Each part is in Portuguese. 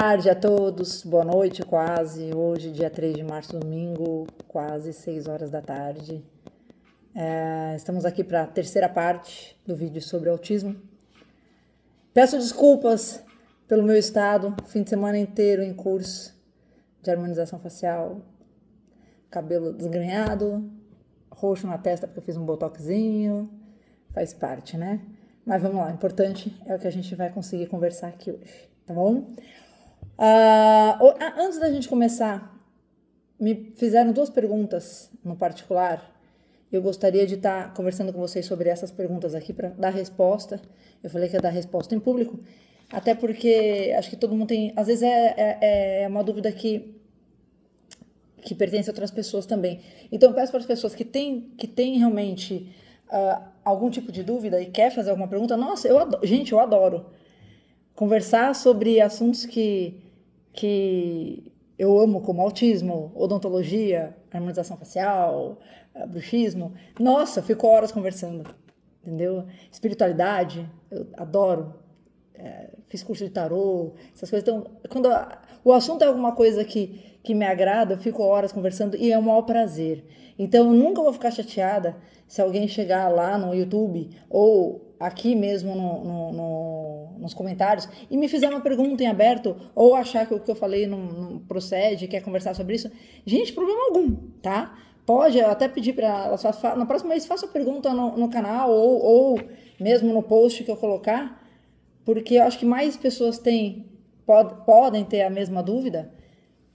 tarde a todos, boa noite quase, hoje dia 3 de março, domingo, quase 6 horas da tarde. Estamos aqui para a terceira parte do vídeo sobre autismo. Peço desculpas pelo meu estado, fim de semana inteiro em curso de harmonização facial, cabelo desgrenhado, roxo na testa porque eu fiz um botoxinho, faz parte, né? Mas vamos lá, o importante é o que a gente vai conseguir conversar aqui hoje, tá bom? Antes da gente começar, me fizeram duas perguntas no particular. Eu gostaria de estar conversando com vocês sobre essas perguntas aqui para dar resposta. Eu falei que ia dar resposta em público, até porque acho que todo mundo tem, às vezes é uma dúvida que pertence a outras pessoas também. Então eu peço para as pessoas que têm realmente algum tipo de dúvida e quer fazer alguma pergunta. Nossa, eu adoro conversar sobre assuntos que eu amo, como autismo, odontologia, harmonização facial, bruxismo. Nossa, eu fico horas conversando, entendeu? Espiritualidade, eu adoro. Fiz curso de tarô, essas coisas. Então, quando o assunto é alguma coisa que me agrada, eu fico horas conversando e é um maior prazer. Então, eu nunca vou ficar chateada se alguém chegar lá no YouTube ou aqui mesmo nos comentários e me fizer uma pergunta em aberto ou achar que o que eu falei não procede, quer conversar sobre isso. Gente, problema algum, tá? Pode até pedir para ela, na próxima vez faça a pergunta no canal ou mesmo no post que eu colocar, porque eu acho que mais pessoas podem ter a mesma dúvida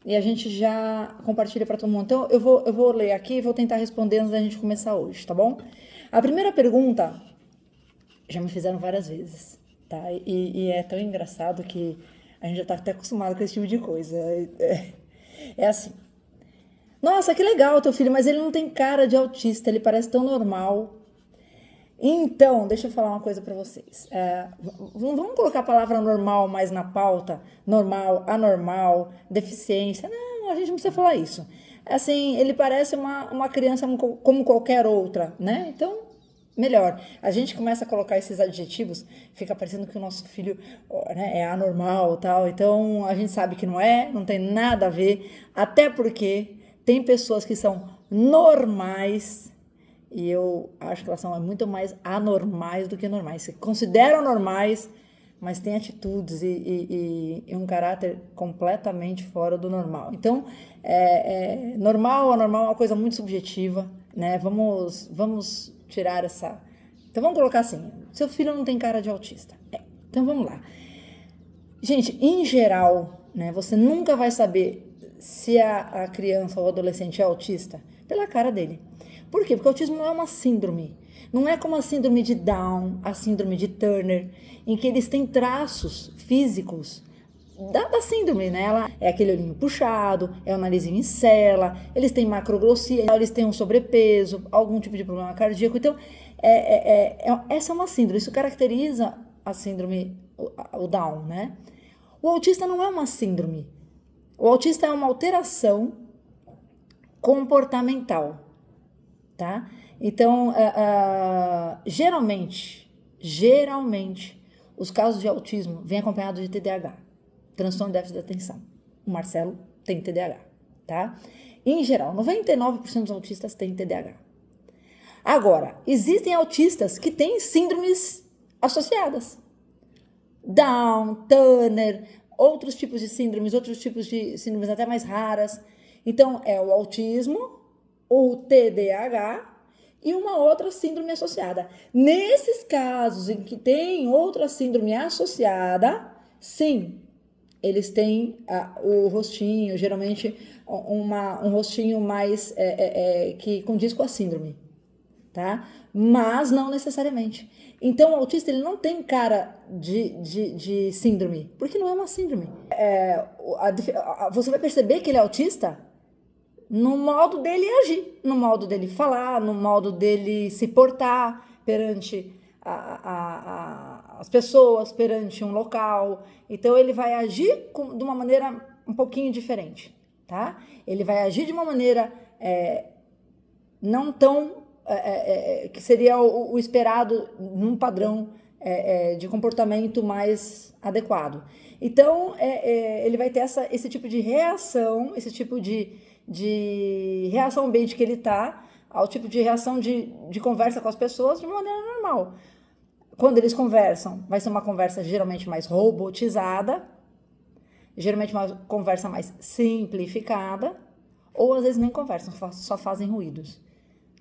e a gente já compartilha para todo mundo. Então, eu vou ler aqui e vou tentar responder antes da gente começar hoje, tá bom? A primeira pergunta já me fizeram várias vezes, tá? E é tão engraçado que a gente já tá até acostumado com esse tipo de coisa. É assim. Nossa, que legal teu filho, mas ele não tem cara de autista, ele parece tão normal. Então, deixa eu falar uma coisa para vocês. Vamos colocar a palavra normal mais na pauta? Normal, anormal, deficiência. Não, a gente não precisa falar isso. Assim, ele parece uma criança como qualquer outra, né? Então, melhor. A gente começa a colocar esses adjetivos, fica parecendo que o nosso filho, né, é anormal e tal. Então, a gente sabe que não tem nada a ver. Até porque tem pessoas que são normais e eu acho que elas são muito mais anormais do que normais. Se consideram normais, mas têm atitudes e um caráter completamente fora do normal. Então, normal ou anormal é uma coisa muito subjetiva, né? Vamos tirar essa... Então, vamos colocar assim, seu filho não tem cara de autista. Então, vamos lá. Gente, em geral, né, você nunca vai saber se a criança ou o adolescente é autista pela cara dele. Por quê? Porque o autismo não é uma síndrome. Não é como a síndrome de Down, a síndrome de Turner, em que eles têm traços físicos da síndrome, né? Ela é aquele olhinho puxado, é o narizinho em cela, eles têm macroglossia, eles têm um sobrepeso, algum tipo de problema cardíaco. Então, essa é uma síndrome. Isso caracteriza a síndrome, o Down, né? O autista não é uma síndrome. O autista é uma alteração comportamental. Tá? Então, geralmente, os casos de autismo vêm acompanhados de TDAH, transtorno de déficit de atenção. O Marcelo tem TDAH, tá? Em geral, 99% dos autistas têm TDAH. Agora, existem autistas que têm síndromes associadas. Down, Turner, outros tipos de síndromes até mais raras. Então, é o autismo, o TDAH e uma outra síndrome associada. Nesses casos em que tem outra síndrome associada, sim, eles têm o rostinho, geralmente um rostinho mais que condiz com a síndrome, tá? Mas não necessariamente. Então, o autista ele não tem cara de síndrome, porque não é uma síndrome. Você vai perceber que ele é autista no modo dele agir, no modo dele falar, no modo dele se portar perante as pessoas, perante um local. Então, ele vai agir de uma maneira um pouquinho diferente, tá? Ele vai agir de uma maneira não tão... que seria o esperado num padrão de comportamento mais adequado. Então, ele vai ter esse tipo de reação, esse tipo de reação ambiente que ele está, ao tipo de reação de conversa com as pessoas de maneira normal. Quando eles conversam, vai ser uma conversa geralmente mais robotizada, geralmente uma conversa mais simplificada, ou às vezes nem conversam, só fazem ruídos,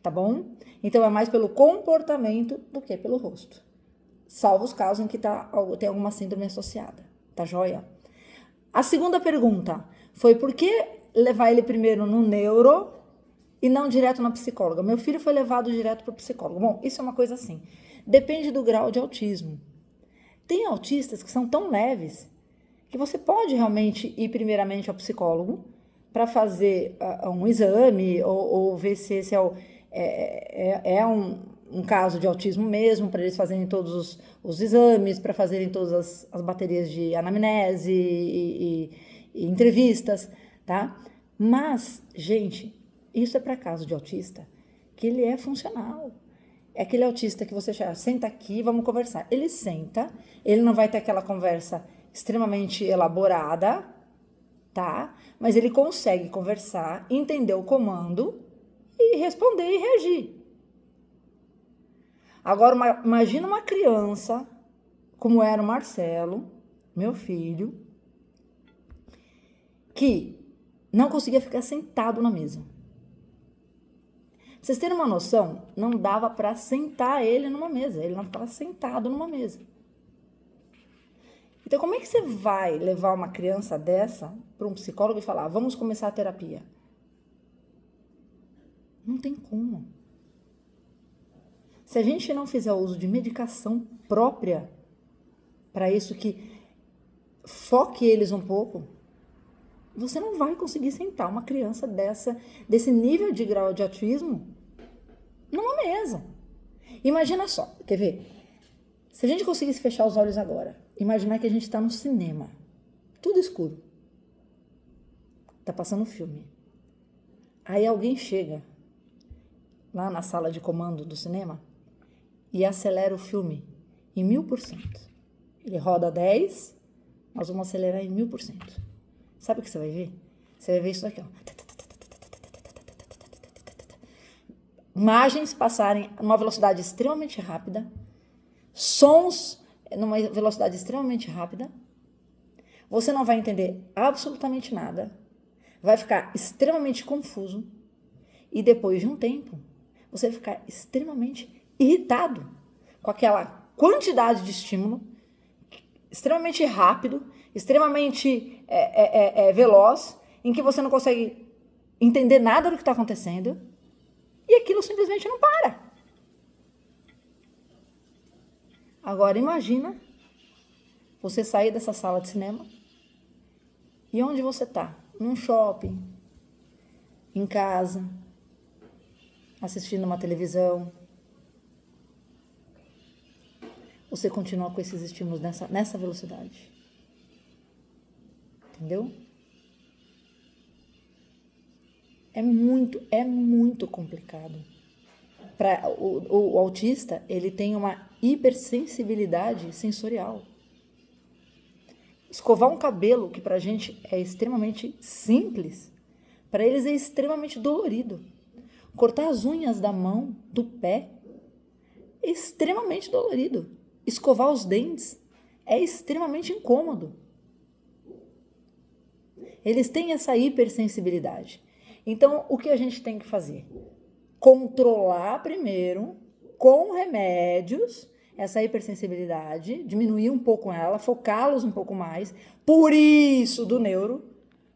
tá bom? Então, é mais pelo comportamento do que pelo rosto. Salvo os casos em que tem alguma síndrome associada, tá joia? A segunda pergunta foi por que levar ele primeiro no neuro e não direto na psicóloga? Meu filho foi levado direto para o psicólogo. Bom, isso é uma coisa assim, depende do grau de autismo. Tem autistas que são tão leves que você pode realmente ir primeiramente ao psicólogo para fazer um exame ou ver se esse é um caso de autismo mesmo, para eles fazerem todos os exames, para fazerem todas as baterias de anamnese e entrevistas, tá? Mas, gente, isso é para caso de autista que ele é funcional. É aquele autista que você chama, senta aqui, vamos conversar. Ele senta, ele não vai ter aquela conversa extremamente elaborada, tá? Mas ele consegue conversar, entender o comando e responder e reagir. Agora, imagina uma criança, como era o Marcelo, meu filho, que não conseguia ficar sentado na mesa. Pra vocês terem uma noção, não dava para sentar ele numa mesa, ele não ficava sentado numa mesa. Então, como é que você vai levar uma criança dessa para um psicólogo e falar, vamos começar a terapia? Não tem como. Se a gente não fizer uso de medicação própria para isso, que foque eles um pouco, você não vai conseguir sentar uma criança desse nível de grau de autismo numa mesa. Imagina só, quer ver? Se a gente conseguisse fechar os olhos agora, imaginar que a gente está no cinema, tudo escuro, tá passando um filme. Aí alguém chega lá na sala de comando do cinema e acelera o filme em 1000%. Ele roda 10, nós vamos acelerar em 1000%. Sabe o que você vai ver? Você vai ver isso daqui, ó. Imagens passarem numa velocidade extremamente rápida, sons numa velocidade extremamente rápida. Você não vai entender absolutamente nada, vai ficar extremamente confuso e depois de um tempo, você vai ficar extremamente irritado com aquela quantidade de estímulo, extremamente rápido, extremamente veloz, em que você não consegue entender nada do que está acontecendo e aquilo simplesmente não para. Agora imagina você sair dessa sala de cinema e onde você está? Num shopping, em casa, assistindo uma televisão. Você continua com esses estímulos nessa velocidade. Entendeu? É muito complicado. O autista, ele tem uma hipersensibilidade sensorial. Escovar um cabelo, que pra gente é extremamente simples, para eles é extremamente dolorido. Cortar as unhas da mão, do pé, é extremamente dolorido. Escovar os dentes é extremamente incômodo. Eles têm essa hipersensibilidade. Então, o que a gente tem que fazer? Controlar primeiro, com remédios, essa hipersensibilidade, diminuir um pouco ela, focá-los um pouco mais. Por isso, do neuro.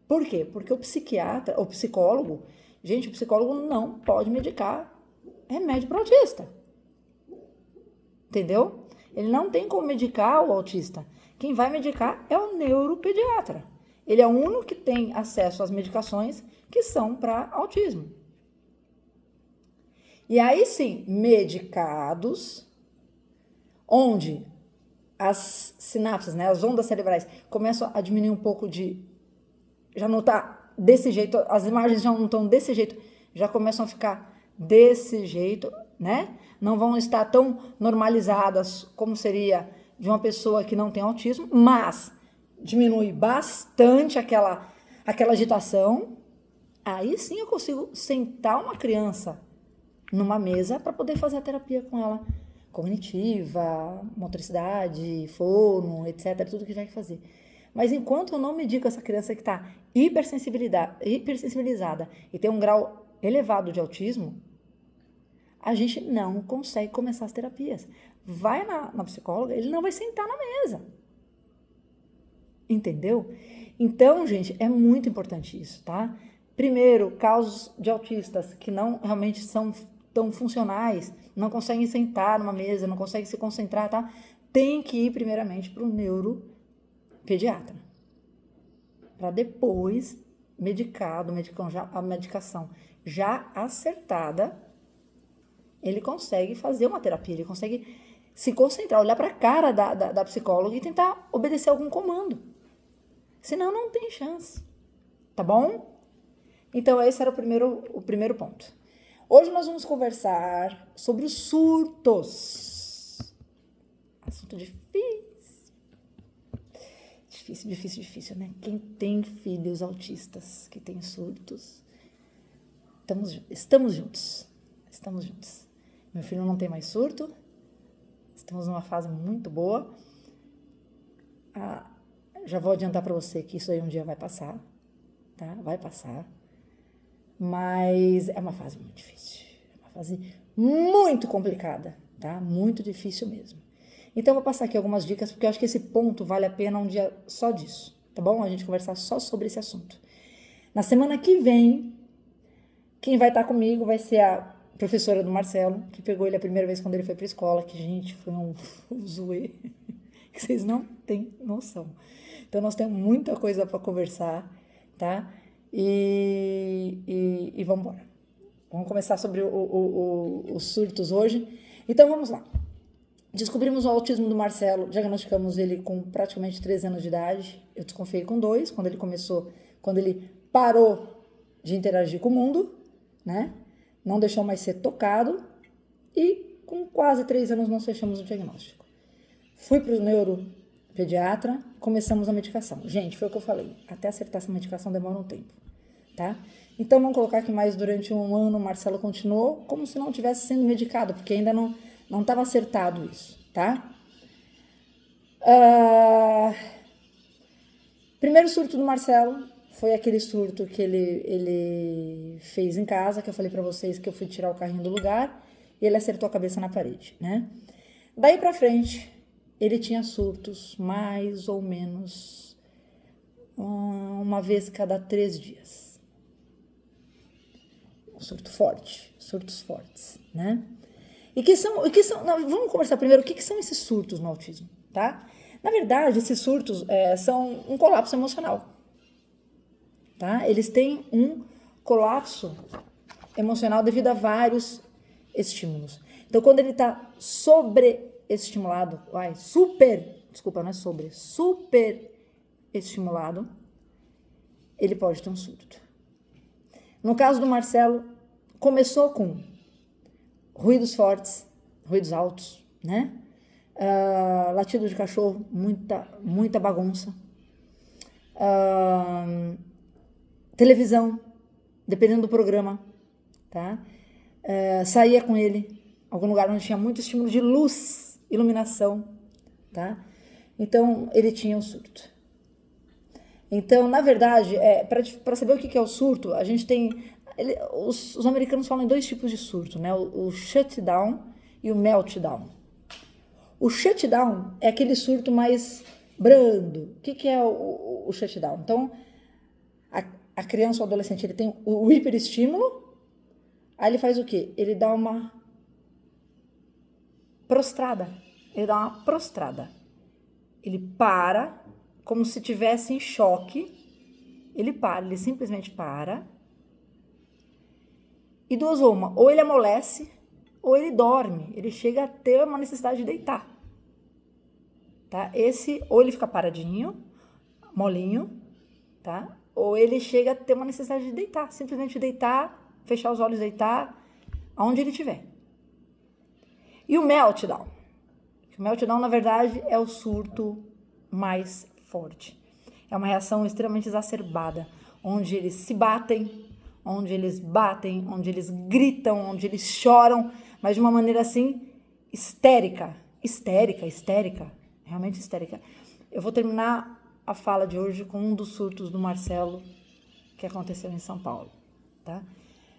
Por quê? Porque o psiquiatra, o psicólogo, gente, o psicólogo não pode medicar remédio para autista. Entendeu? Ele não tem como medicar o autista. Quem vai medicar é o neuropediatra. Ele é o único que tem acesso às medicações que são para autismo. E aí sim, medicados, onde as sinapses, né, as ondas cerebrais começam a diminuir um pouco já não está desse jeito, as imagens já não estão desse jeito, já começam a ficar desse jeito, né? Não vão estar tão normalizadas como seria de uma pessoa que não tem autismo, mas diminui bastante aquela agitação, aí sim eu consigo sentar uma criança numa mesa para poder fazer a terapia com ela, cognitiva, motricidade, fono, etc, tudo que vai fazer. Mas enquanto eu não medico essa criança que está hipersensibilizada e tem um grau elevado de autismo, a gente não consegue começar as terapias. Vai na psicóloga, ele não vai sentar na mesa. Entendeu? Então, gente, é muito importante isso, tá? Primeiro, casos de autistas que não realmente são tão funcionais, não conseguem sentar numa mesa, não conseguem se concentrar, tá? Tem que ir primeiramente para o neuropediatra. Para depois, a medicação já acertada, ele consegue fazer uma terapia, ele consegue se concentrar, olhar para a cara da psicóloga e tentar obedecer algum comando. Senão, não tem chance. Tá bom? Então, esse era o primeiro ponto. Hoje nós vamos conversar sobre os surtos. Assunto difícil. Difícil, né? Quem tem filhos autistas que tem surtos, estamos juntos. Meu filho não tem mais surto. Estamos numa fase muito boa. Já vou adiantar para você que isso aí um dia vai passar, tá? Vai passar. Mas é uma fase muito difícil. É uma fase muito complicada, tá? Muito difícil mesmo. Então, eu vou passar aqui algumas dicas, porque eu acho que esse ponto vale a pena um dia só disso, tá bom? A gente conversar só sobre esse assunto. Na semana que vem, quem vai estar comigo vai ser a professora do Marcelo, que pegou ele a primeira vez quando ele foi para a escola, que, gente, foi um zoê, que vocês não têm noção. Então, nós temos muita coisa para conversar, tá? E vamos embora. Vamos começar sobre os surtos hoje. Então, vamos lá. Descobrimos o autismo do Marcelo, diagnosticamos ele com praticamente 3 anos de idade. Eu desconfiei com 2, quando ele parou de interagir com o mundo, né? Não deixou mais ser tocado. E com quase 3 anos nós fechamos o diagnóstico. Fui para o neuropediatra, começamos a medicação. Gente, foi o que eu falei, até acertar essa medicação demora um tempo, tá? Então, vamos colocar que mais durante 1 ano o Marcelo continuou como se não estivesse sendo medicado, porque ainda não estava acertado isso, tá? Primeiro surto do Marcelo foi aquele surto que ele fez em casa, que eu falei pra vocês que eu fui tirar o carrinho do lugar e ele acertou a cabeça na parede, né? Daí pra frente, ele tinha surtos mais ou menos uma vez cada 3 dias. Um surto forte, surtos fortes, né? Vamos conversar primeiro o que são esses surtos no autismo, tá? Na verdade, esses surtos são um colapso emocional, tá? Eles têm um colapso emocional devido a vários estímulos. Então, quando ele está sobreestimulado, super estimulado, ele pode ter um surto. No caso do Marcelo, começou com ruídos fortes, ruídos altos, né? Latido de cachorro, muita bagunça. Televisão, dependendo do programa, tá? Saía com ele algum lugar onde tinha muito estímulo de luz, iluminação, tá? Então, ele tinha um surto. Então, na verdade, para saber o que é o surto, a gente tem... Os americanos falam em 2 tipos de surto, né? O shutdown e o meltdown. O shutdown é aquele surto mais brando. O que é o shutdown? Então, a criança ou adolescente, ele tem o hiperestímulo, aí ele faz o quê? Ele dá uma prostrada. Ele para, como se estivesse em choque. Ele simplesmente para. E 2 uma, ou ele amolece, ou ele dorme. Ele chega a ter uma necessidade de deitar. Tá? Ou ele fica paradinho, molinho, tá? Ou ele chega a ter uma necessidade de deitar. Simplesmente deitar, fechar os olhos, deitar, aonde ele estiver. E o meltdown? O meltdown, na verdade, é o surto mais forte. é uma reação extremamente exacerbada, onde eles se batem, onde eles gritam, onde eles choram, mas de uma maneira assim, histérica, realmente histérica. Eu vou terminar a fala de hoje com um dos surtos do Marcelo que aconteceu em São Paulo, tá?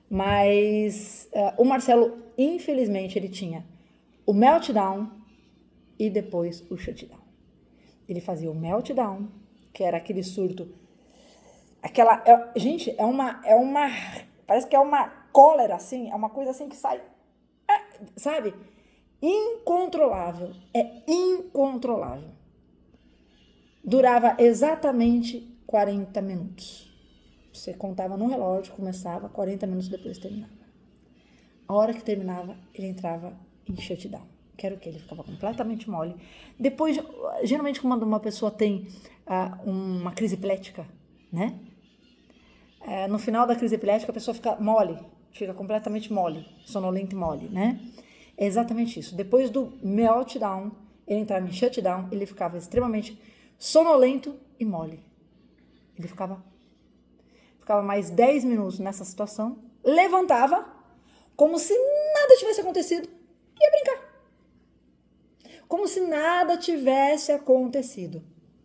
Mas o Marcelo, infelizmente, ele tinha o meltdown e depois o shutdown. Ele fazia o meltdown, que era aquele surto, gente, parece que é uma cólera, assim, é uma coisa assim que sai, sabe? Incontrolável, é incontrolável. Durava exatamente 40 minutos. Você contava no relógio, começava, 40 minutos depois terminava. A hora que terminava, ele entrava em shutdown. Que era o quê? Ele ficava completamente mole. Depois, geralmente, quando uma pessoa tem uma crise epilética, né? No final da crise epilética, a pessoa fica mole, fica completamente mole, sonolenta e mole, né? É exatamente isso. Depois do meltdown, ele entrava em shutdown, ele ficava extremamente sonolento e mole. Ele ficava mais 10 minutos nessa situação, levantava, como se nada tivesse acontecido, e ia brincar. Como se nada tivesse acontecido.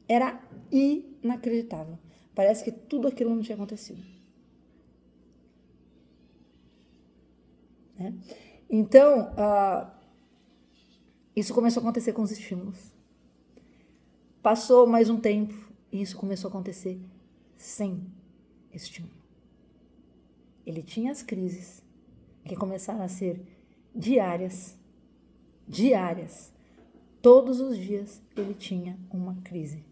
Era inacreditável. Parece que tudo aquilo não tinha acontecido. Né? Então, isso começou a acontecer com os estímulos. Passou mais um tempo e isso começou a acontecer sem estímulo. Ele tinha as crises que começaram a ser diárias. Todos os dias ele tinha uma crise.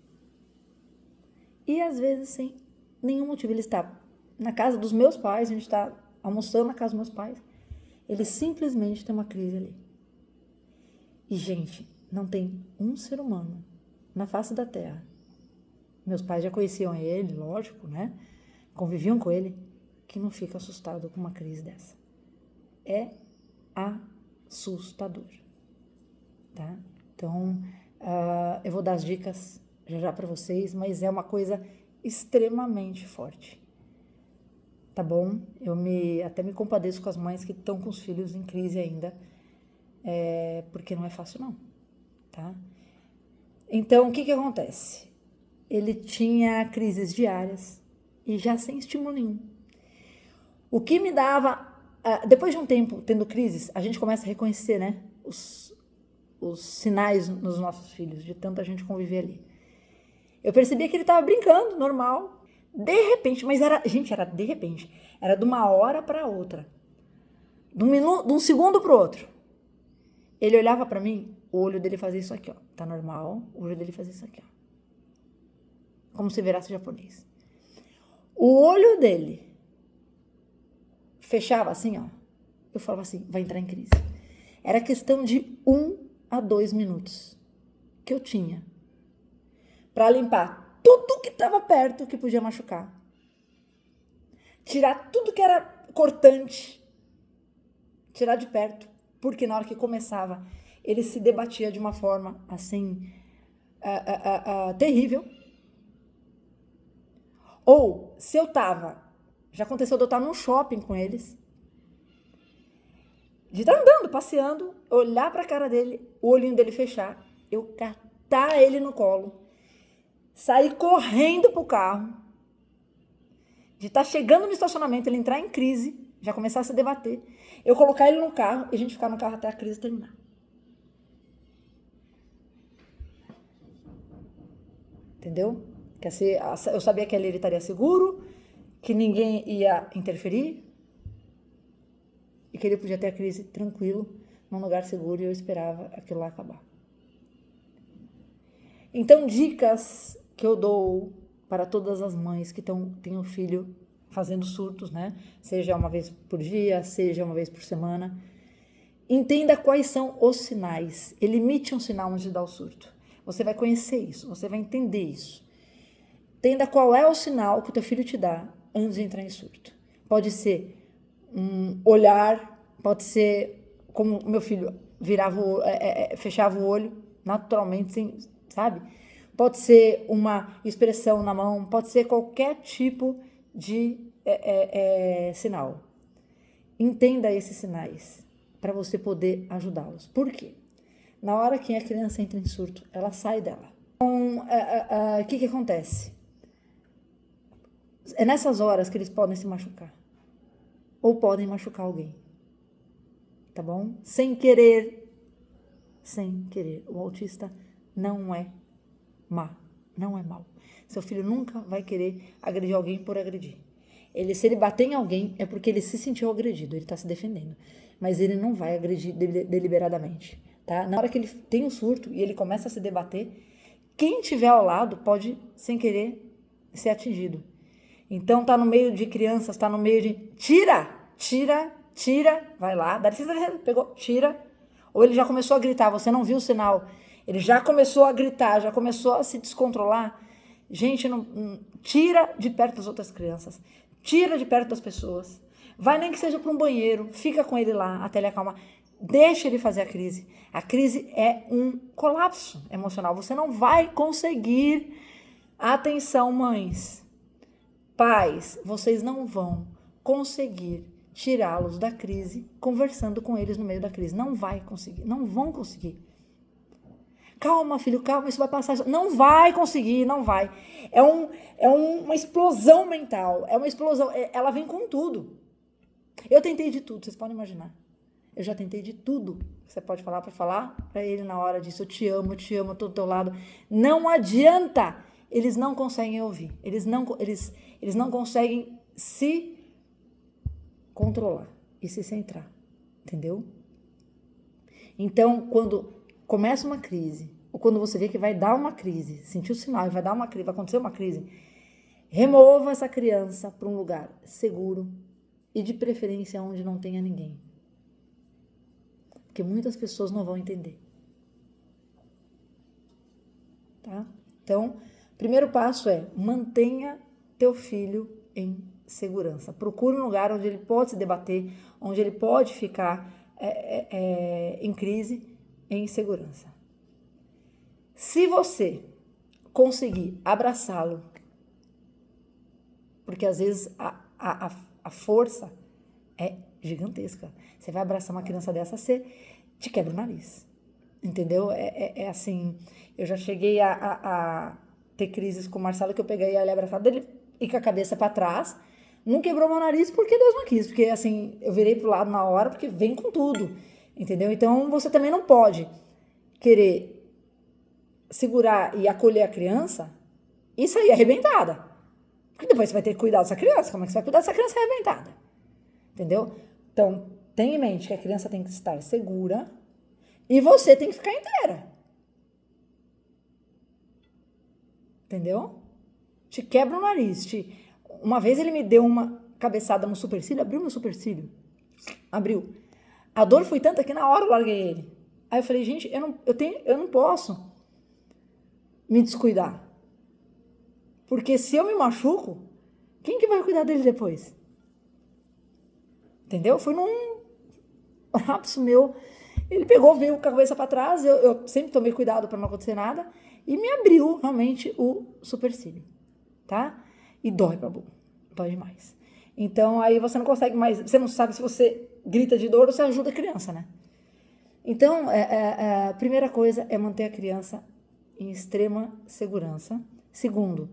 E às vezes sem nenhum motivo. Ele está na casa dos meus pais, a gente está almoçando na casa dos meus pais. Ele simplesmente tem uma crise ali. E, gente, não tem um ser humano na face da Terra. Meus pais já conheciam ele, lógico, né? Conviviam com ele, que não fica assustado com uma crise dessa. É assustador, tá? Então, eu vou dar as dicas já para vocês, mas é uma coisa extremamente forte, tá bom? Eu até me compadeço com as mães que estão com os filhos em crise ainda, porque não é fácil não, tá? Então, o que acontece? Ele tinha crises diárias e já sem estímulo nenhum. O que me dava... depois de um tempo tendo crises, a gente começa a reconhecer, né, os sinais nos nossos filhos, de tanta gente conviver ali. Eu percebia que ele estava brincando, normal. De repente, mas era de repente. Era de uma hora para outra. De um segundo para o outro. Ele olhava para mim, o olho dele fazia isso aqui, ó. Tá normal, o olho dele fazia isso aqui, ó. Como se virasse japonês. O olho dele fechava assim, ó. Eu falava assim, vai entrar em crise. Era questão de 1 a 2 minutos que eu tinha para limpar tudo que estava perto que podia machucar. Tirar tudo que era cortante. Tirar de perto. Porque na hora que começava, ele se debatia de uma forma assim, terrível. Ou, se eu tava, já aconteceu de eu estar num shopping com eles, de estar andando, passeando, olhar pra cara dele, o olhinho dele fechar, eu catar ele no colo, sair correndo pro carro, de estar chegando no estacionamento, ele entrar em crise, já começar a se debater, eu colocar ele no carro e a gente ficar no carro até a crise terminar. Entendeu? Eu sabia que ele estaria seguro, que ninguém ia interferir e que ele podia ter a crise tranquilo, num lugar seguro, e eu esperava aquilo lá acabar. Então, dicas que eu dou para todas as mães que têm um filho fazendo surtos, né? Seja uma vez por dia, seja uma vez por semana. Entenda quais são os sinais. Elimite um sinal antes de dar o surto. Você vai conhecer isso, você vai entender isso. Entenda qual é o sinal que o teu filho te dá antes de entrar em surto. Pode ser um olhar, pode ser como o meu filho fechava o olho naturalmente, sabe? pode ser uma expressão na mão, pode ser qualquer tipo de sinal. Entenda esses sinais para você poder ajudá-los. Por quê? Na hora que a criança entra em surto, ela sai dela. Então, o que acontece? É nessas horas que eles podem se machucar. Ou podem machucar alguém. Tá bom? Sem querer. Sem querer. O autista não é má. Não é mau. Seu filho nunca vai querer agredir alguém por agredir. Se ele bater em alguém, é porque ele se sentiu agredido. Ele está se defendendo. Mas ele não vai agredir deliberadamente. Tá? Na hora que ele tem um surto e ele começa a se debater, quem tiver ao lado pode, sem querer, ser atingido. Então, tá no meio de crianças, tá no meio de... Tira, vai lá, dá licença, pegou, tira. Ou ele já começou a gritar, você não viu o sinal. Ele já começou a gritar, já começou a se descontrolar. Gente, não tira de perto das outras crianças. Tira de perto das pessoas. Vai nem que seja para um banheiro, fica com ele lá até ele acalmar. Deixa ele fazer a crise. A crise é um colapso emocional. Você não vai conseguir. Atenção, mães. Pais, vocês não vão conseguir tirá-los da crise conversando com eles no meio da crise. Não vai conseguir. Não vão conseguir. Calma, filho, calma, isso vai passar. Não vai conseguir, não vai. É uma explosão mental. É uma explosão. Ela vem com tudo. Eu tentei de tudo, vocês podem imaginar. Eu já tentei de tudo. Você pode falar para ele na hora disso. Eu te amo, estou do teu lado. Não adianta. Eles não conseguem ouvir. Eles não conseguem se controlar e se centrar. Entendeu? Então, quando começa uma crise, ou quando você vê que vai dar uma crise, sentiu o sinal e vai acontecer uma crise, remova essa criança para um lugar seguro e de preferência onde não tenha ninguém. Porque muitas pessoas não vão entender. Tá? Então, o primeiro passo é mantenha teu filho em segurança. Procure um lugar onde ele pode se debater, onde ele pode ficar em crise, em segurança. Se você conseguir abraçá-lo, porque às vezes a força é gigantesca. Você vai abraçar uma criança dessa, você te quebra o nariz. Entendeu? É assim, eu já cheguei a ter crises com o Marcelo, que eu peguei ele abraçado dele e com a cabeça para trás. Não quebrou meu nariz porque Deus não quis. Porque assim, eu virei pro lado na hora, porque vem com tudo. Entendeu? Então, você também não pode querer segurar e acolher a criança e sair arrebentada. Porque depois você vai ter que cuidar dessa criança. Como é que você vai cuidar dessa criança arrebentada? Entendeu? Então, tenha em mente que a criança tem que estar segura e você tem que ficar inteira. Entendeu? Te quebra o nariz. Uma vez ele me deu uma cabeçada no supercílio, abriu meu supercílio. Abriu. A dor foi tanta que na hora eu larguei ele. Aí eu falei, gente, eu não posso me descuidar. Porque se eu me machuco, quem que vai cuidar dele depois? Entendeu? Foi num lapso meu. Ele veio com a cabeça para trás, eu sempre tomei cuidado para não acontecer nada, e me abriu realmente o supercílio, tá? E dói pra boca, dói demais. Então, aí você não consegue mais, você não sabe se você grita de dor ou você ajuda a criança, né? Então, a primeira coisa é manter a criança em extrema segurança. Segundo,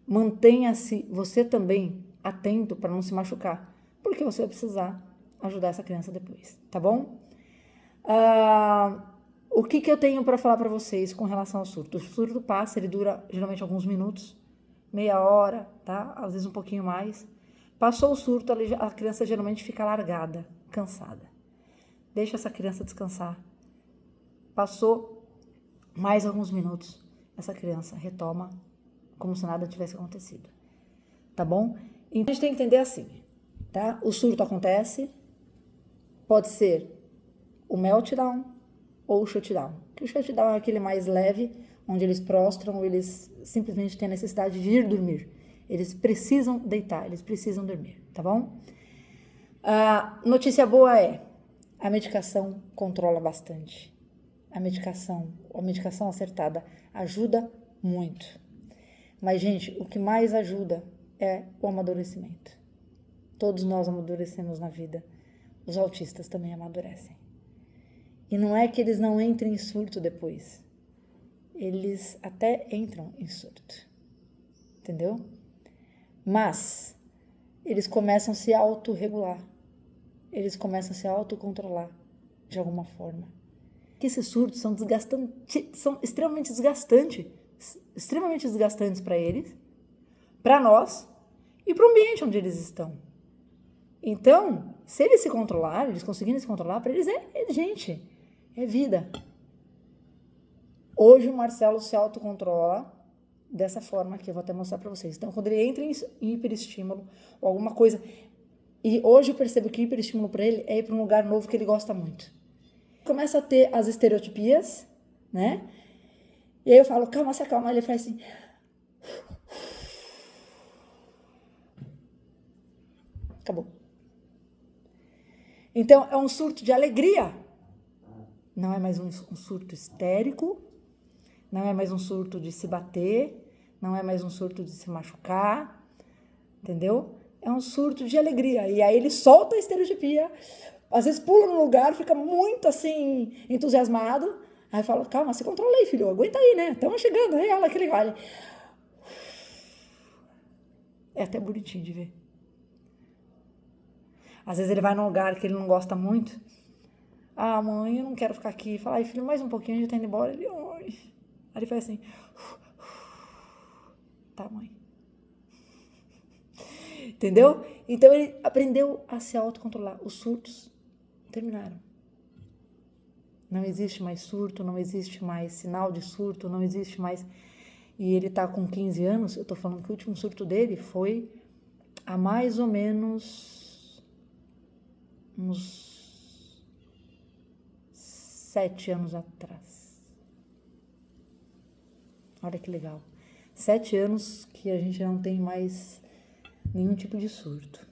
mantenha-se você também atento para não se machucar, porque você vai precisar ajudar essa criança depois, tá bom? O que eu tenho para falar para vocês com relação ao surto? O surto passa, ele dura geralmente alguns minutos, meia hora, tá? Às vezes um pouquinho mais. Passou o surto, a criança geralmente fica largada, cansada. Deixa essa criança descansar. Passou mais alguns minutos, essa criança retoma como se nada tivesse acontecido. Tá bom? Então, a gente tem que entender assim, tá? O surto acontece, pode ser o meltdown ou o shutdown. O shutdown é aquele mais leve, onde eles prostram, eles simplesmente têm a necessidade de ir dormir. Eles precisam deitar, eles precisam dormir, tá bom? A notícia boa é, a medicação controla bastante. A medicação acertada ajuda muito. Mas, gente, o que mais ajuda é o amadurecimento. Todos nós amadurecemos na vida. Os autistas também amadurecem. E não é que eles não entrem em surto depois. Eles até entram em surto. Entendeu? Mas eles começam a se autorregular. Eles começam a se autocontrolar de alguma forma. Esses surtos são desgastantes, são extremamente desgastantes para eles, para nós e para o ambiente onde eles estão. Então, se eles se controlarem, eles conseguirem se controlar, para eles gente, é vida. Hoje o Marcelo se autocontrola dessa forma que eu vou até mostrar para vocês. Então, quando ele entra em hiperestímulo ou alguma coisa, e hoje eu percebo que o hiperestímulo para ele é ir para um lugar novo que ele gosta muito. Começa a ter as estereotipias, né? E aí eu falo, calma, se acalma. Ele faz assim. Acabou. Então, é um surto de alegria. Não é mais um surto histérico. Não é mais um surto de se bater. Não é mais um surto de se machucar. Entendeu? É um surto de alegria. E aí ele solta a estereotipia. Às vezes pula no lugar, fica muito assim, entusiasmado. Aí fala, calma, se controla aí, filho. Aguenta aí, né? Estamos chegando. Aí, olha que legal. É até bonitinho de ver. Às vezes ele vai num lugar que ele não gosta muito. Ah, mãe, eu não quero ficar aqui. Fala, ai, filho, mais um pouquinho, a gente tá indo embora. Ele, oi. Aí ele faz assim. Tá, mãe. Entendeu? Então ele aprendeu a se autocontrolar. Os surtos terminaram. Não existe mais surto, não existe mais sinal de surto, não existe mais... E ele tá com 15 anos, eu tô falando que o último surto dele foi há mais ou menos uns 7 anos atrás. Olha que legal. 7 anos que a gente não tem mais nenhum tipo de surto.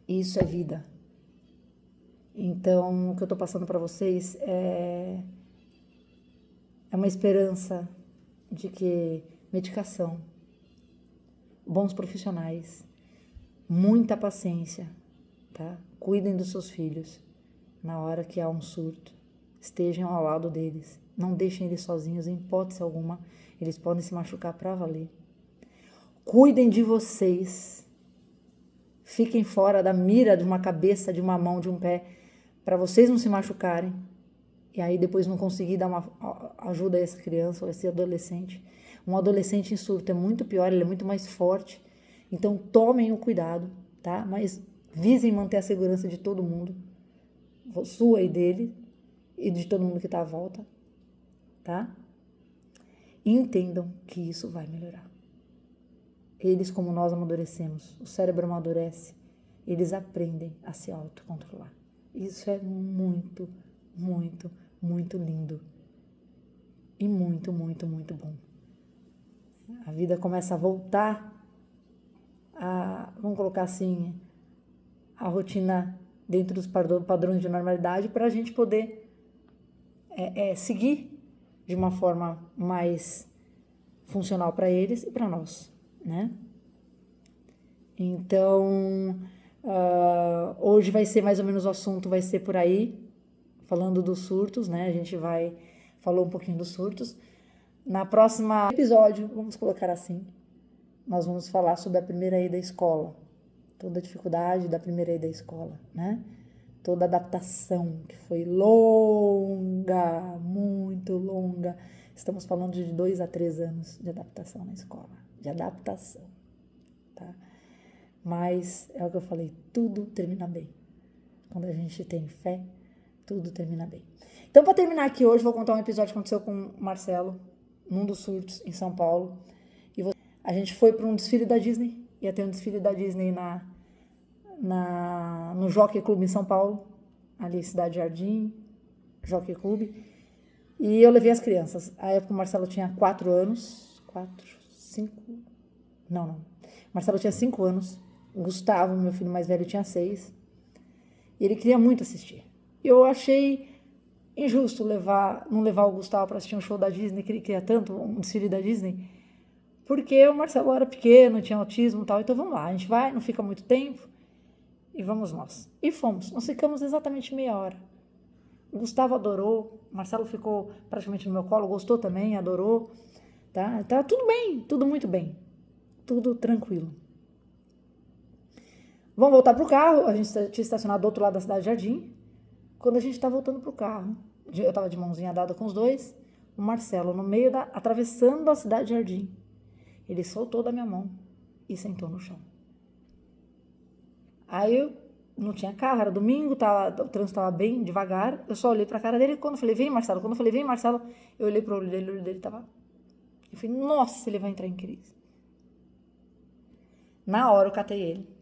Isso é vida. Então, o que eu tô passando para vocês é uma esperança de que medicação, bons profissionais, muita paciência, tá? Cuidem dos seus filhos na hora que há um surto. Estejam ao lado deles. Não deixem eles sozinhos em hipótese alguma. Eles podem se machucar para valer. Cuidem de vocês. Fiquem fora da mira de uma cabeça, de uma mão, de um pé, para vocês não se machucarem. E aí depois não conseguir dar uma ajuda a essa criança ou a esse adolescente. Um adolescente em surto é muito pior, ele é muito mais forte. Então tomem o cuidado, tá? Mas visem manter a segurança de todo mundo. Sua e dele. E de todo mundo que está à volta, tá? E entendam que isso vai melhorar. Eles, como nós, amadurecemos. O cérebro amadurece. Eles aprendem a se autocontrolar. Isso é muito, muito, muito lindo. E muito, muito, muito bom. A vida começa a voltar a, vamos colocar assim, a rotina dentro dos padrões de normalidade para a gente poder seguir de uma forma mais funcional para eles e para nós, né? Então, hoje vai ser mais ou menos o assunto, vai ser por aí, falando dos surtos, né? A gente falou um pouquinho dos surtos. Na próxima episódio, vamos colocar assim, nós vamos falar sobre a primeira ida à escola, toda a dificuldade da primeira ida à escola, né? Toda a adaptação, que foi longa, muito longa. Estamos falando de 2 a 3 anos de adaptação na escola. De adaptação, tá? Mas é o que eu falei, tudo termina bem. Quando a gente tem fé, tudo termina bem. Então, para terminar aqui hoje, vou contar um episódio que aconteceu com o Marcelo, num dos surtos, em São Paulo. A gente foi para um desfile da Disney. Ia ter um desfile da Disney no Jockey Club em São Paulo, ali Cidade Jardim, Jockey Club, e eu levei as crianças. A época o Marcelo tinha 4 anos, 5, não, Marcelo tinha 5 anos, o Gustavo, meu filho mais velho, tinha 6, e ele queria muito assistir. Eu achei injusto não levar o Gustavo para assistir um show da Disney, que ele queria tanto, um desfile da Disney, porque o Marcelo era pequeno, tinha autismo e tal, então vamos lá, a gente vai, não fica muito tempo, e vamos nós. E fomos, nós ficamos exatamente meia hora. O Gustavo adorou, o Marcelo ficou praticamente no meu colo, gostou também, adorou, tá? Tá tudo bem, tudo muito bem, tudo tranquilo. Vamos voltar pro carro, a gente tinha estacionado do outro lado da Cidade Jardim. Quando a gente tá voltando pro carro, eu tava de mãozinha dada com os dois, o Marcelo no meio atravessando a Cidade Jardim, ele soltou da minha mão e sentou no chão. Aí eu não tinha carro, era domingo, o trânsito estava bem devagar, eu só olhei pra cara dele, quando eu falei, vem Marcelo, eu olhei pro olho dele tava... Eu falei, nossa, ele vai entrar em crise. Na hora eu catei ele.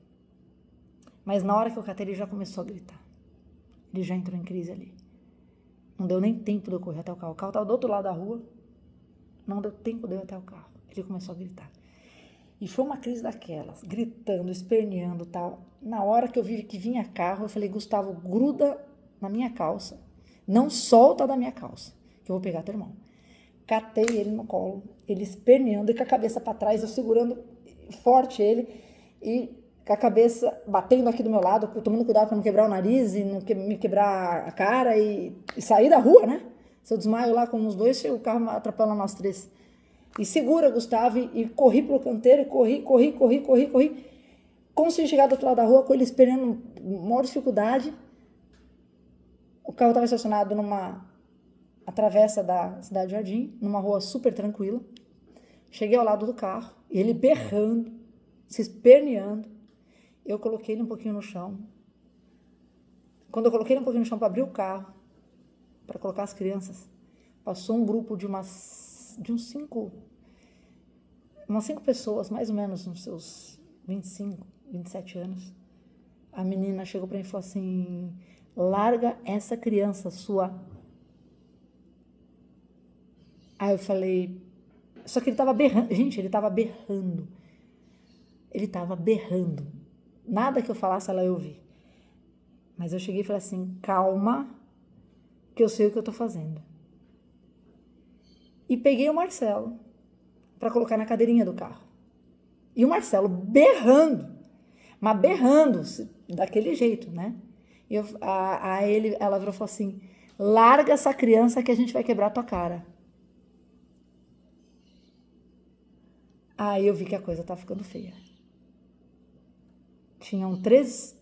Mas na hora que eu catei, ele já começou a gritar. Ele já entrou em crise ali. Não deu nem tempo de eu correr até o carro. O carro estava do outro lado da rua. Não deu tempo de eu ir até o carro. Ele começou a gritar. E foi uma crise daquelas, gritando, esperneando e tal. Na hora que eu vi que vinha carro, eu falei, Gustavo, gruda na minha calça. Não solta da minha calça, que eu vou pegar teu irmão. Catei ele no colo, ele esperneando e com a cabeça para trás, eu segurando forte ele e com a cabeça batendo aqui do meu lado, tomando cuidado para não quebrar o nariz e não me quebrar a cara e sair da rua, né? Se eu desmaio lá com os dois, o carro atrapalha nós três. E segura, Gustavo, e corri pro canteiro, corri. Consegui chegar do outro lado da rua com ele esperando com maior dificuldade. O carro estava estacionado numa travessa da Cidade Jardim, numa rua super tranquila. Cheguei ao lado do carro, ele berrando, se esperneando. Eu coloquei ele um pouquinho no chão. Quando eu coloquei ele um pouquinho no chão para abrir o carro, para colocar as crianças, passou um grupo de umas 5 pessoas, mais ou menos, nos seus 25, 27 anos. A menina chegou para mim e falou assim, larga essa criança sua. Aí eu falei, só que ele tava berrando, gente, ele tava berrando. Nada que eu falasse ela ia ouvir. Mas eu cheguei e falei assim, calma, que eu sei o que eu tô fazendo. E peguei o Marcelo para colocar na cadeirinha do carro. E o Marcelo berrando, mas berrando daquele jeito, né? E ela virou e falou assim, larga essa criança que a gente vai quebrar a tua cara. Aí eu vi que a coisa tá ficando feia. Tinham três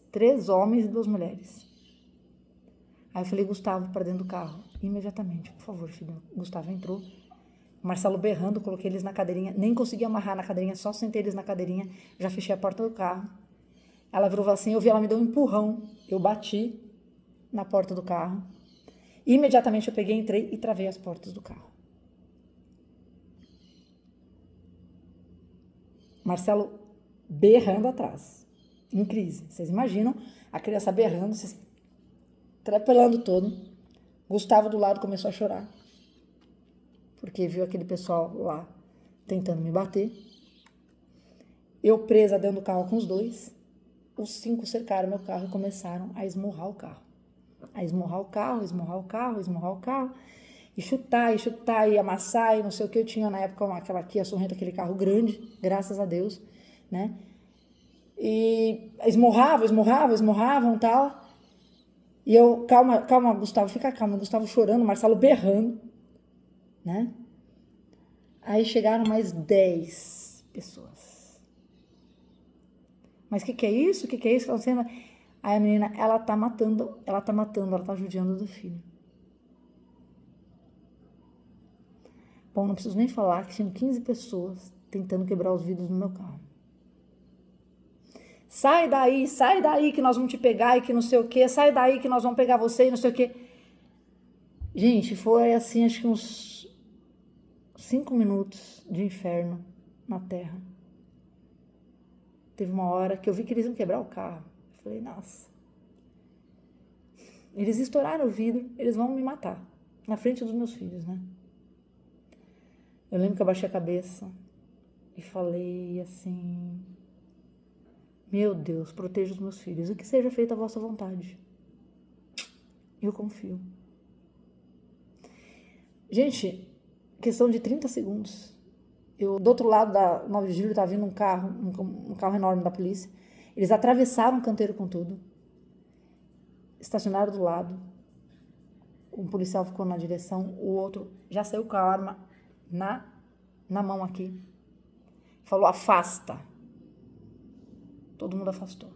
homens e 2 mulheres. Aí eu falei, Gustavo, para dentro do carro. Imediatamente, por favor, filho. Gustavo entrou. O Marcelo berrando, coloquei eles na cadeirinha. Nem consegui amarrar na cadeirinha, só sentei eles na cadeirinha. Já fechei a porta do carro. Ela virou assim, eu vi ela me deu um empurrão. Eu bati na porta do carro. Imediatamente eu peguei, entrei e travei as portas do carro. Marcelo berrando atrás. Em crise. Vocês imaginam a criança berrando, se trepelando todo. Gustavo do lado começou a chorar. Porque viu aquele pessoal lá tentando me bater. Eu presa dentro do carro com os 2. Os 5 cercaram meu carro e começaram a esmurrar o carro. Esmurrar o carro. E chutar, e amassar, e não sei o que. Eu tinha na época aquela Kia Sorrento, aquele carro grande, graças a Deus, né? E esmurravam e tal. E eu, calma, Gustavo, fica calmo. Gustavo chorando, Marcelo berrando, né? Aí chegaram mais 10 pessoas. Mas o que é isso? O que é isso? Aí a menina, ela tá matando, ela tá judiando do filho. Bom, não preciso nem falar que tinham 15 pessoas tentando quebrar os vidros do meu carro. Sai daí que nós vamos te pegar e que não sei o que, sai daí que nós vamos pegar você e não sei o que. Gente, foi assim, acho que uns 5 minutos de inferno na terra. Teve uma hora que eu vi que eles iam quebrar o carro. Eu falei, nossa. Eles estouraram o vidro, eles vão me matar. Na frente dos meus filhos, né? Eu lembro que eu baixei a cabeça e falei assim... Meu Deus, proteja os meus filhos. E que seja feita a vossa vontade. Eu confio. Gente, questão de 30 segundos. Eu, do outro lado da 9 de julho, estava vindo um carro enorme da polícia. Eles atravessaram o canteiro com tudo. Estacionaram do lado. Um policial ficou na direção, o outro já saiu com a arma na mão aqui. Falou, afasta. Todo mundo afastou.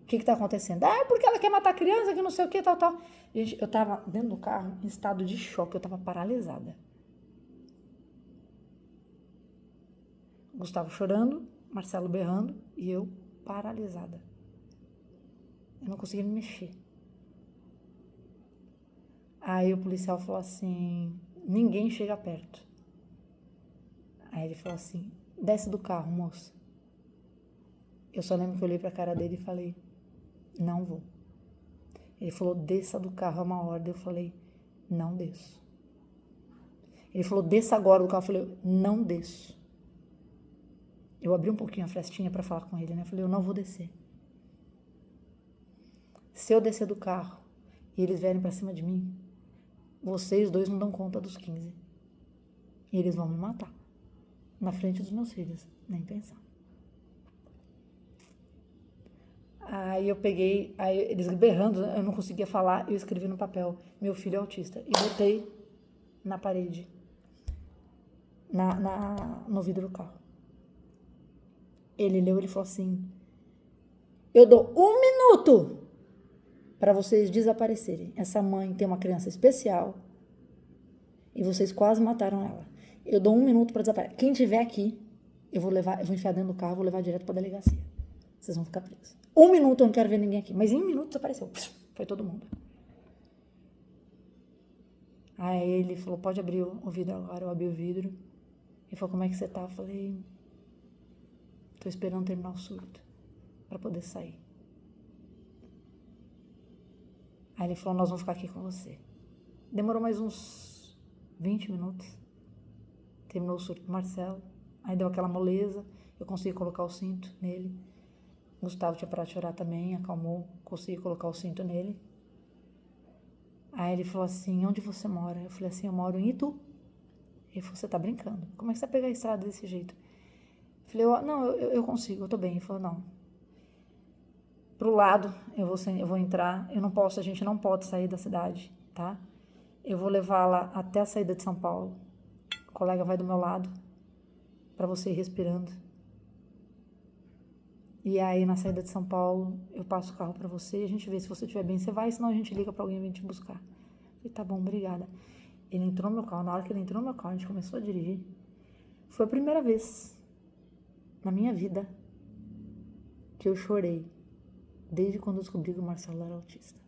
O que tá acontecendo? Ah, porque ela quer matar a criança, que não sei o que, tal. Gente, eu tava dentro do carro em estado de choque, eu tava paralisada. Gustavo chorando, Marcelo berrando e eu paralisada. Eu não conseguia me mexer. Aí o policial falou assim, ninguém chega perto. Aí ele falou assim, desce do carro, moça. Eu só lembro que eu olhei pra cara dele e falei, não vou. Ele falou, desça do carro, é uma ordem. Eu falei, não desço. Ele falou, desça agora do carro. Eu falei, não desço. Eu abri um pouquinho a frestinha pra falar com ele, né? Eu falei, eu não vou descer. Se eu descer do carro e eles vierem pra cima de mim, vocês dois não dão conta dos 15. E eles vão me matar. Na frente dos meus filhos. Nem pensar. Aí eu peguei, aí eles berrando, eu não conseguia falar, eu escrevi no papel, meu filho é autista, e botei na parede, no vidro do carro. Ele leu, ele falou assim, eu dou 1 minuto para vocês desaparecerem. Essa mãe tem uma criança especial e vocês quase mataram ela. Eu dou 1 minuto para desaparecer. Quem tiver aqui, eu vou enfiar dentro do carro, vou levar direto para a delegacia. Vocês vão ficar presos. 1 minuto, eu não quero ver ninguém aqui. Mas em 1 minuto desapareceu. Foi todo mundo. Aí ele falou, pode abrir o vidro agora. Eu abri o vidro. Ele falou, como é que você tá? Eu falei, tô esperando terminar o surto pra poder sair. Aí ele falou, nós vamos ficar aqui com você. Demorou mais uns 20 minutos. Terminou o surto do Marcelo. Aí deu aquela moleza. Eu consegui colocar o cinto nele. Gustavo tinha parado de chorar também, acalmou, consegui colocar o cinto nele. Aí ele falou assim, onde você mora? Eu falei assim, eu moro em Itu. Ele falou, você tá brincando? Como é que você vai pegar a estrada desse jeito? Eu falei, não, eu consigo, eu tô bem. Ele falou, não. Pro lado, eu vou entrar, eu não posso, a gente não pode sair da cidade, tá? Eu vou levá-la até a saída de São Paulo. O colega vai do meu lado, pra você ir respirando. E aí, na saída de São Paulo, eu passo o carro pra você e a gente vê se você estiver bem, você vai, senão a gente liga pra alguém vir te buscar. Eu falei, tá bom, obrigada. Ele entrou no meu carro, na hora que ele entrou no meu carro, a gente começou a dirigir. Foi a primeira vez na minha vida que eu chorei, desde quando eu descobri que o Marcelo era autista.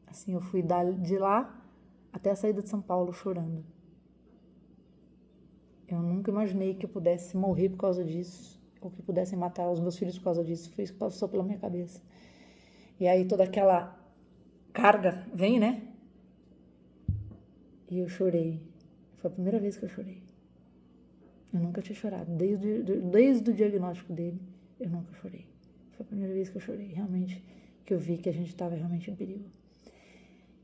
Assim, eu fui de lá até a saída de São Paulo chorando. Eu nunca imaginei que eu pudesse morrer por causa disso, ou que pudessem matar os meus filhos por causa disso. Foi isso que passou pela minha cabeça. E aí toda aquela carga vem, né? E eu chorei. Foi a primeira vez que eu chorei. Eu nunca tinha chorado. Desde o diagnóstico dele, eu nunca chorei. Foi a primeira vez que eu chorei, realmente, que eu vi que a gente estava realmente em perigo.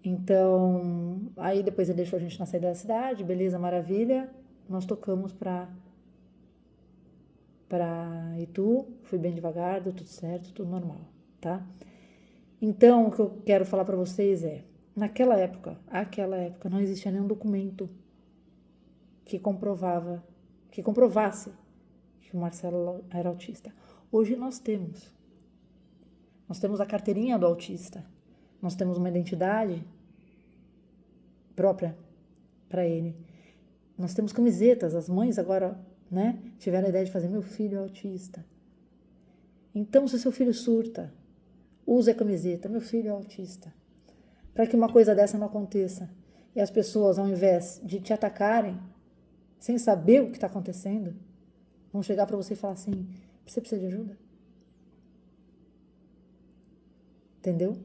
Então, aí depois ele deixou a gente na saída da cidade, beleza, maravilha. Nós tocamos pra Itu, fui bem devagar, deu tudo certo, tudo normal, tá? Então, o que eu quero falar pra vocês é, aquela época, não existia nenhum documento que comprovasse que o Marcelo era autista. Hoje nós temos a carteirinha do autista, nós temos uma identidade própria para ele, nós temos camisetas, as mães agora, né, tiveram a ideia de fazer, meu filho é autista. Então, se seu filho surta, use a camiseta, meu filho é autista, para que uma coisa dessa não aconteça. E as pessoas, ao invés de te atacarem, sem saber o que está acontecendo, vão chegar para você e falar assim, você precisa de ajuda? Entendeu?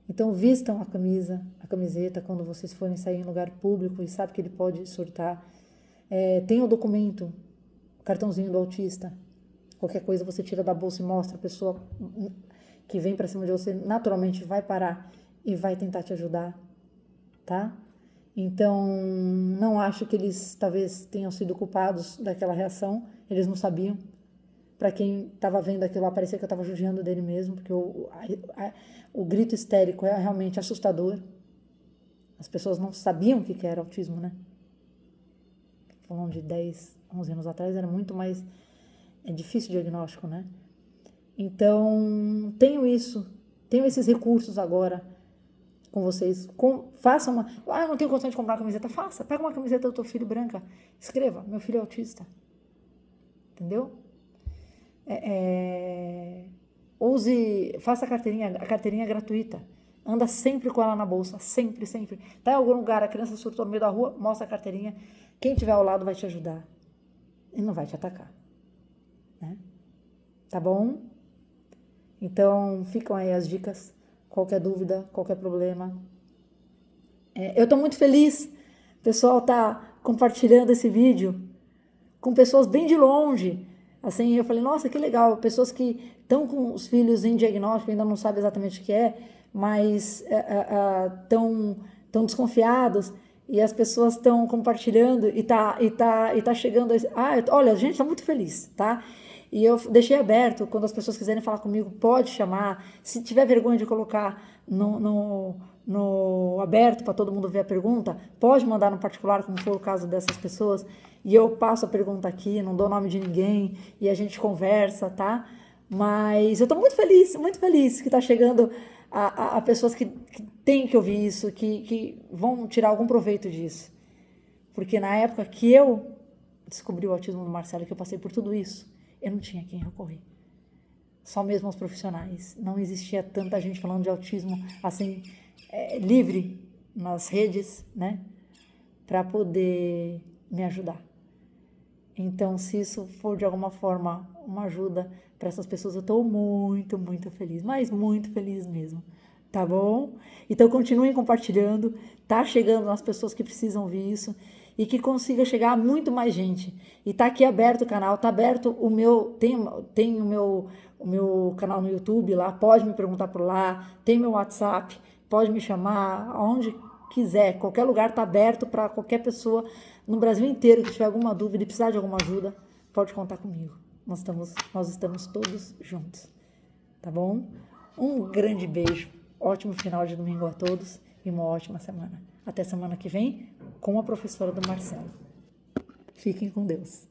Então, vistam a camiseta, quando vocês forem sair em lugar público e sabe que ele pode surtar. Tem o documento, o cartãozinho do autista. Qualquer coisa você tira da bolsa e mostra, a pessoa que vem para cima de você naturalmente vai parar e vai tentar te ajudar, tá? Então, não acho que eles talvez tenham sido culpados daquela reação, eles não sabiam. Para quem estava vendo aquilo, parecia que eu estava judiando dele mesmo, porque o grito histérico é realmente assustador. As pessoas não sabiam o que era autismo, né? Falando de 10, 11 anos atrás, era muito mais difícil o diagnóstico, né? Então, tenho esses recursos agora com vocês. Faça uma... Ah, não tenho condição de comprar uma camiseta? Faça. Pega uma camiseta do teu filho branca. Escreva, meu filho é autista. Entendeu? Faça a carteirinha gratuita. Anda sempre com ela na bolsa, sempre, sempre. Tá em algum lugar, a criança surtou no meio da rua, mostra a carteirinha. Quem tiver ao lado vai te ajudar. E não vai te atacar. Né? Tá bom? Então, ficam aí as dicas. Qualquer dúvida, qualquer problema. Eu tô muito feliz. O pessoal tá compartilhando esse vídeo com pessoas bem de longe. Assim, eu falei, nossa, que legal. Pessoas que estão com os filhos em diagnóstico, ainda não sabem exatamente o que é, mas estão desconfiados, e as pessoas estão compartilhando e tá chegando olha, a gente está muito feliz, tá? E eu deixei aberto, quando as pessoas quiserem falar comigo, pode chamar. Se tiver vergonha de colocar no aberto para todo mundo ver a pergunta, pode mandar no particular, como foi o caso dessas pessoas, e eu passo a pergunta aqui, não dou nome de ninguém, e a gente conversa, tá? Mas eu estou muito feliz que está chegando a pessoas que têm que ouvir isso, que vão tirar algum proveito disso. Porque na época que eu descobri o autismo do Marcelo, que eu passei por tudo isso, eu não tinha quem recorrer. Só mesmo os profissionais. Não existia tanta gente falando de autismo assim, livre nas redes, né? Para poder me ajudar. Então, se isso for de alguma forma uma ajuda para essas pessoas, eu estou muito, muito feliz. Mas muito feliz mesmo. Tá bom? Então, continuem compartilhando. Tá chegando nas pessoas que precisam ouvir isso. E que consiga chegar a muito mais gente. E tá aqui aberto o canal, tá aberto o meu... Tem o meu canal no YouTube lá, pode me perguntar por lá. Tem meu WhatsApp, pode me chamar aonde quiser. Qualquer lugar tá aberto para qualquer pessoa no Brasil inteiro que tiver alguma dúvida e precisar de alguma ajuda, pode contar comigo. Nós estamos todos juntos. Tá bom? Um grande beijo. Ótimo final de domingo a todos e uma ótima semana. Até semana que vem com a professora do Marcelo. Fiquem com Deus.